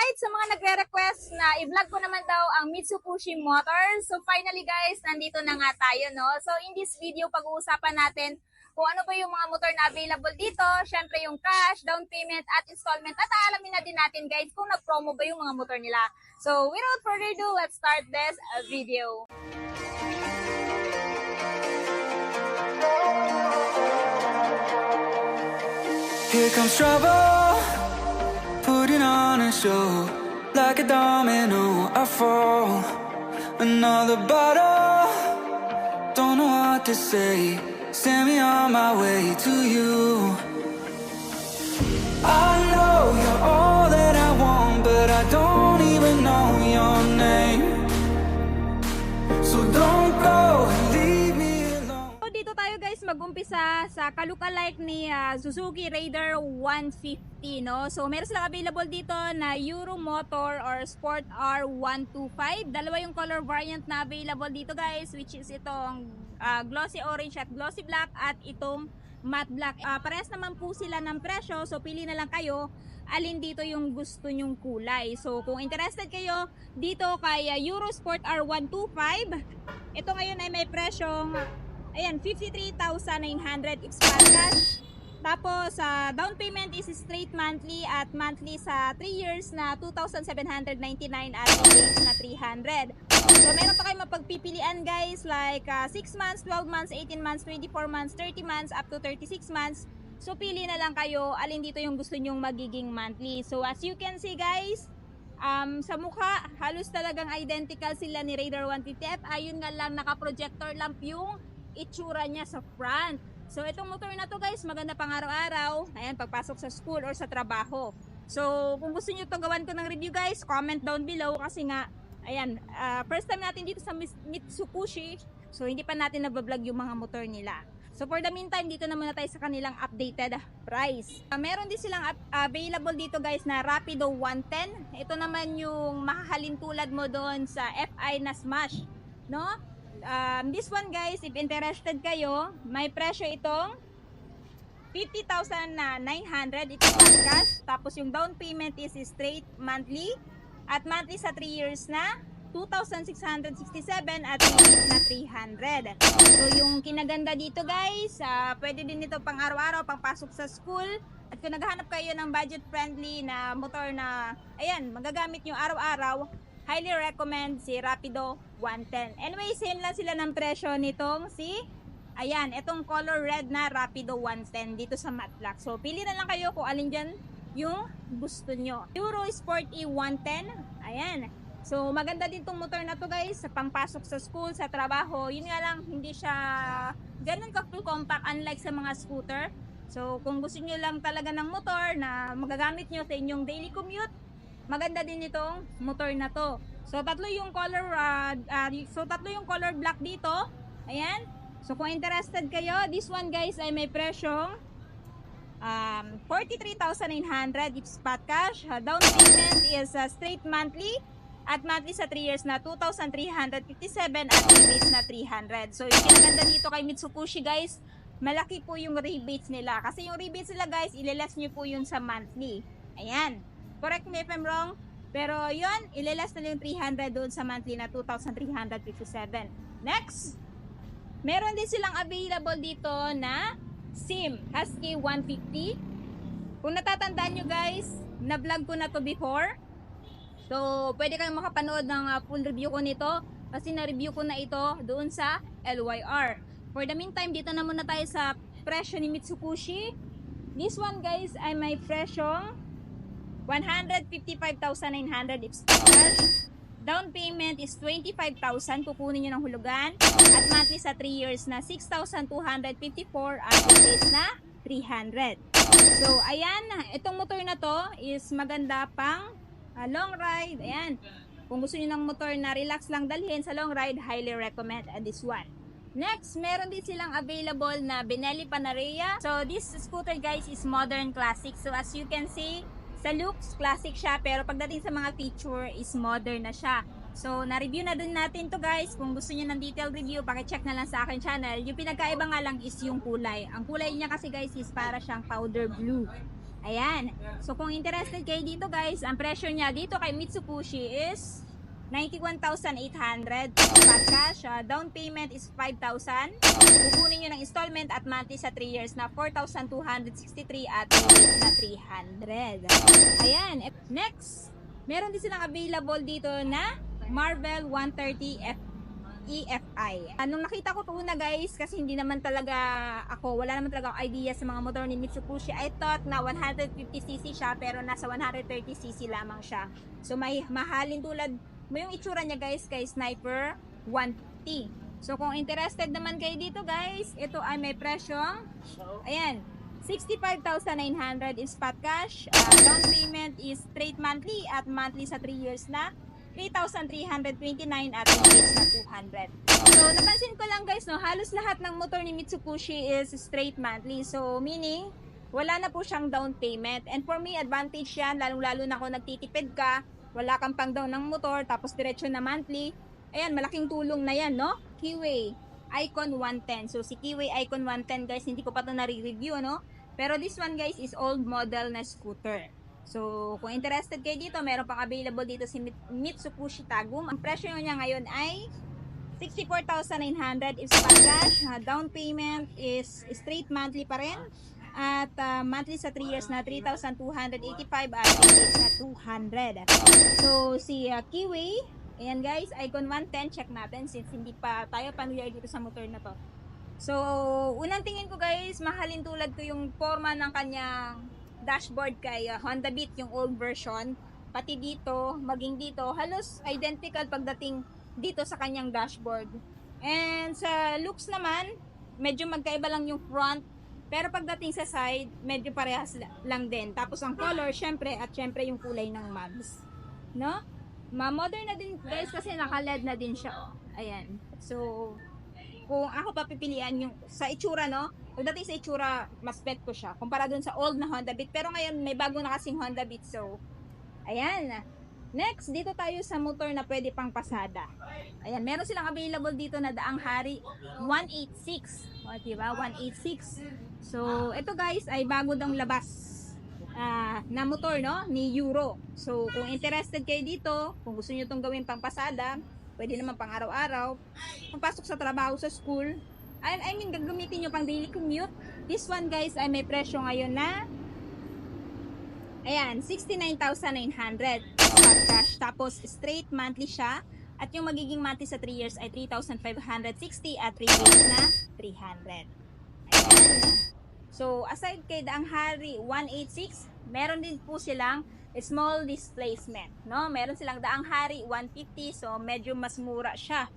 Alright, sa mga nagre-request na i-vlog ko naman daw ang Mitsubishi Motors. So finally guys, nandito na nga tayo, no? So in this video, pag-uusapan natin kung ano ba yung mga motor na available dito. Syempre yung cash, down payment at installment. At aalamin na din natin guys kung nag-promo ba yung mga motor nila. So without further ado, let's start this video. Here comes trouble, putting on a show. Like a domino, I fall. Another bottle, don't know what to say. Send me on my way to you. I know you're all that I want, but I don't even know your name. So don't go and leave me alone. So dito tayo guys mag-umpisa sa kalukalike ni Suzuki Raider 150, no? So meron silang available dito na Euro Motor or Sport R125. Dalawa yung color variant na available dito guys, which is itong glossy orange at glossy black at itong matte black. Parehas naman po sila ng presyo, so pili na lang kayo alin dito yung gusto nyong kulay. So kung interested kayo dito kay Euro Sport R125, ito ngayon ay may presyong ayan, 53,900 if spot cash. Tapos, down payment is straight monthly at monthly sa 3 years na 2,799 at 3 days na 300. So, meron pa kayo mapagpipilian guys like 6 months, 12 months, 18 months, 24 months, 30 months, up to 36 months. So, pili na lang kayo alin dito yung gusto nyong magiging monthly. So, as you can see guys, sa mukha, halos talagang identical sila ni Raider 150F. Ayun nga lang, naka-projector lamp yung itsura niya sa front. So itong motor na to guys, maganda pang araw-araw, ayan, pagpasok sa school or sa trabaho. So kung gusto niyo to gawan ko ng review guys, comment down below kasi nga ayan, first time natin dito sa Mitsubishi, so hindi pa natin nabablog yung mga motor nila. So for the meantime, dito na muna tayo sa kanilang updated price. Meron din silang available dito guys na Rapido 110. Ito naman yung makahalin tulad mo doon sa FI na Smash, no? This one guys, if interested kayo, may presyo itong 50,900 ito cash. Tapos yung down payment is straight monthly at monthly sa 3 years na 2,667 at 3 years na 300. So yung kinaganda dito guys, pwede din ito pang araw-araw, pang pasok sa school. At kung naghahanap kayo ng budget friendly na motor na ayan, magagamit nyo araw-araw, highly recommend si Rapido 110. Anyway, same lang sila ng presyo nitong ayan, itong color red na Rapido 110 dito sa matte black. So, pili na lang kayo kung alin dyan yung gusto nyo. Euro Sport E110, ayan. So, maganda din tong motor na to guys, sa pangpasok sa school, sa trabaho. Yun nga lang, hindi siya ganun ka-full compact unlike sa mga scooter. So, kung gusto nyo lang talaga ng motor na magagamit nyo sa inyong daily commute, maganda din itong motor na to. So tatlo yung color black dito. Ayan. So kung interested kayo, this one guys ay may presyong 43,900 if spot cash. Down payment is straight monthly at monthly sa 3 years na 2,357 at rebates na 300. So yung kinaganda dito kay Mitsubishi guys, malaki po yung rebates nila. Kasi yung rebates nila guys, ililess nyo po yun sa monthly. Ayan. Correct me if I'm wrong. Pero yun, ililas na yung 300 doon sa monthly na 2,357. Next, meron din silang available dito na SIM Husky 150. Kung natatandaan nyo guys, na-vlog ko na to before. So, pwede kayong makapanood ng full review ko nito. Kasi na-review ko na ito doon sa LYR. For the meantime, dito na muna tayo sa presyo ni Mitsubishi. This one guys ay may presyong 155,900 if cash. Down payment is 25,000, kukunin nyo ng hulugan. At monthly sa 3 years na 6,254 at days na 300. So, ayan, itong motor na to is maganda pang long ride. Ayan, kung gusto nyo ng motor na relax lang dalhin sa long ride, highly recommend this one. Next, meron din silang available na Benelli Panarea. So, this scooter guys is modern classic. So, as you can see, sa looks, classic siya, pero pagdating sa mga feature is modern na siya. So, na-review na din natin to guys. Kung gusto niyo ng detailed review, pakicheck na lang sa akin channel. Yung pinagkaiba nga lang is yung kulay. Ang kulay niya kasi guys is para siyang powder blue. Ayan. So kung interested kayo dito guys, ang presyo niya dito kay Mitsubishi is 91,800 spot cash. Down payment is 5,000. Kukunin nyo ng installment at monthly sa 3 years na 4,263 at rebate na 300. Ayan. Next, meron din silang available dito na Marvel 130 EFI. Nung nakita ko ito una guys, kasi hindi naman talaga wala naman talaga idea sa mga motor ni Mitsubishi. I thought na 150cc siya, pero nasa 130cc lamang siya. So may mahalin tulad mo yung itsura niya guys kay Sniper 1T. So kung interested naman kayo dito guys, ito ay may presyong, ayan, 65,900 in spot cash. Down payment is straight monthly at monthly sa 3 years na 3,329 at rebate na 200. So napansin ko lang guys, no, halos lahat ng motor ni Mitsubishi is straight monthly. So meaning wala na po siyang down payment. And for me, advantage yan, lalong-lalo na kung nagtitipid ka, wala kang pang down ng motor, tapos diretso na monthly. Ayan, malaking tulong na yan, no? Keyway Icon 110. So si Keyway Icon 110 guys, hindi ko pa ito nare-review, no? Pero this one guys is old model na scooter. So kung interested kayo dito, meron pang available dito si Mitsubishi Tagum. Ang presyo niya ngayon ay 64,900 if spot cash. Down payment is straight monthly pa rin. At monthly sa 3 years na 3,285 at rebate na 200. So si Keyway, ayan guys, Icon 110, check natin since hindi pa tayo familiar dito sa motor na to. So unang tingin ko guys, mahalin tulad ko yung forma ng kanyang dashboard kay Honda Beat, yung old version. Pati dito, maging dito, halos identical pagdating dito sa kanyang dashboard. And sa looks naman, medyo magkaiba lang yung front. Pero pagdating sa side, medyo parehas lang din. Tapos ang color, syempre, at syempre yung kulay ng mags. No? Ma-modern na din guys kasi naka-LED na din siya. Oh. Ayan. So, kung ako papipilian yung sa itsura, no? Pagdating sa itsura, mas bet ko siya. Kumpara dun sa old na Honda Beat. Pero ngayon, may bago na kasing Honda Beat. So, ayan. Next, dito tayo sa motor na pwede pang pasada. Ayan, meron silang available dito na Daang Hari 186. O, diba? 186. So, ito guys ay bago dang labas na motor, no? Ni Euro. So, kung interested kayo dito, kung gusto nyo itong gawin pang pasada, pwede naman pang araw-araw, pagpasok sa trabaho, sa school, I mean, gagamitin nyo pang daily commute. This one guys ay may presyo ngayon na, ayan, 69,900 spot cash. Tapos straight monthly siya. At yung magiging monthly sa 3 years ay 3,560 at rebate na 300. Ayan. So, aside kay Daang Hari 186, meron din po silang small displacement, no? Meron silang Daang Hari 150, so medyo mas mura siya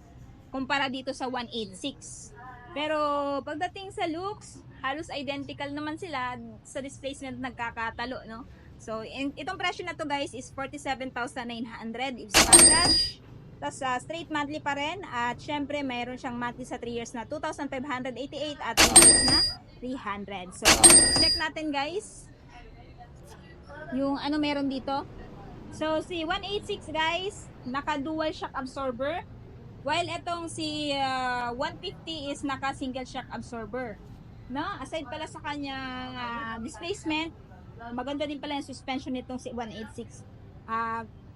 kumpara dito sa 186. Pero pagdating sa looks, halos identical naman sila sa displacement, nagkakatalo, no? So, itong presyo na to guys is 47,900 if spot cash. Tapos straight monthly pa rin. At syempre, mayroon siyang monthly sa 3 years na 2,588 at rebate na 300. So, check natin guys yung ano meron dito. So, si 186 guys, naka dual shock absorber. While itong si 150 is naka single shock absorber. No? Aside pala sa kanyang displacement, maganda din pala yung suspension nitong si 186.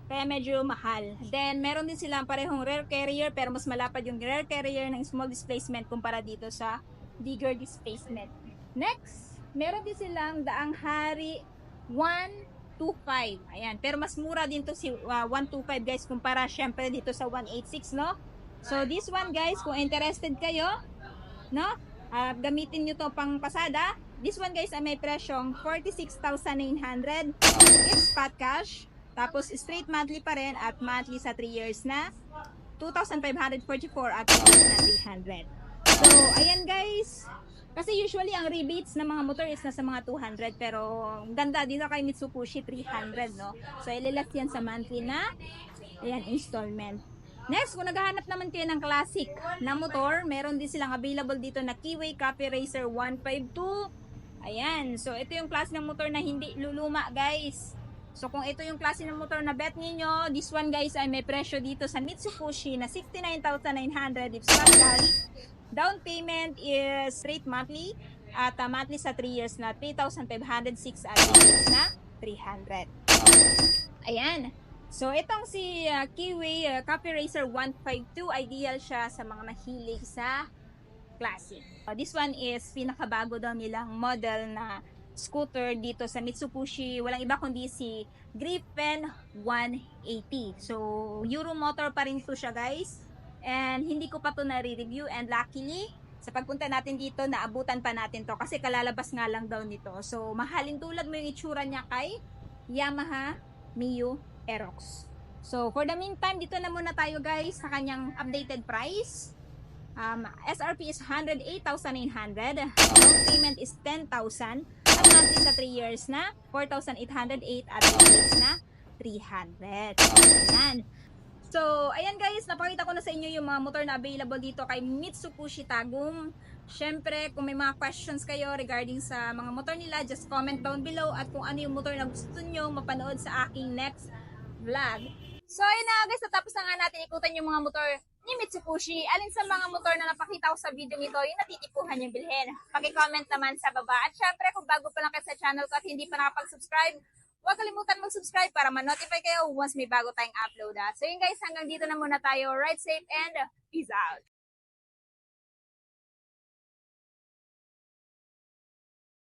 Kaya medyo mahal. Then, meron din silang parehong rear carrier, pero mas malapad yung rear carrier ng small displacement kumpara dito sa bigger displacement. Next, meron din silang Daang Hari 125. Ayan. Pero mas mura din to si 125 guys kumpara syempre dito sa 186, no? So, this one guys, kung interested kayo, no? Gamitin nyo to pang pasada. This one guys ay may presyong 46,900 it's spot cash. Tapos straight monthly pa rin at monthly sa 3 years na 2,544 at rebate na 300. So, ayan guys. Kasi usually ang rebates ng mga motor is nasa mga 200, pero ganda dito kay Mitsubishi 300, no? So, ililas yan sa monthly na ayan, installment. Next, kung naghahanap naman kayo ng classic na motor, meron din silang available dito na Keyway Copy Racer 152. Ayan. So, ito yung klase ng motor na hindi luluma, guys. So, kung ito yung klase ng motor na bet ninyo, this one, guys, ay may presyo dito sa Mitsubishi na 69,900 if spot cash. Down payment is straight monthly. at monthly sa 3 years na 3,506 at years na 300. Ayan. So, itong si Kiwi Copy Racer 152, ideal siya sa mga mahilig sa classic. This one is pinakabago daw nilang model na scooter dito sa Mitsubishi. Walang iba kundi si Gripen 180. So, Euro motor pa rin to siya, guys. And hindi ko pa to na-review. And luckily, sa pagpunta natin dito, naabutan pa natin to. Kasi kalalabas nga lang daw nito. So, mahalin tulad mo yung itsura niya kay Yamaha Mio Aerox. So, for the meantime, dito na muna tayo, guys, sa kanyang updated price. SRP is 108,900. Down payment is 10,000. At monthly sa 3 years na 4,808 at 3 years na 300. Ayan. So, ayan guys, napakita ko na sa inyo yung mga motor na available dito kay Mitsubishi Tagum. Syempre, kung may mga questions kayo regarding sa mga motor nila, just comment down below at kung ano yung motor na gusto nyo mapanood sa aking next vlog. So, ayun na guys, natapos na nga natin ikutan yung mga motor ni Mitsubishi. Alin sa mga motor na napakita ko sa video nito, yung natitipuhan yung bilhin. Paki-comment naman sa baba. At syempre, kung bago pa lang kayo sa channel ko at hindi pa nakapag-subscribe, huwag kalimutan mag-subscribe para ma-notify kayo once may bago tayong upload. So yun guys, hanggang dito na muna tayo. Ride safe and peace out!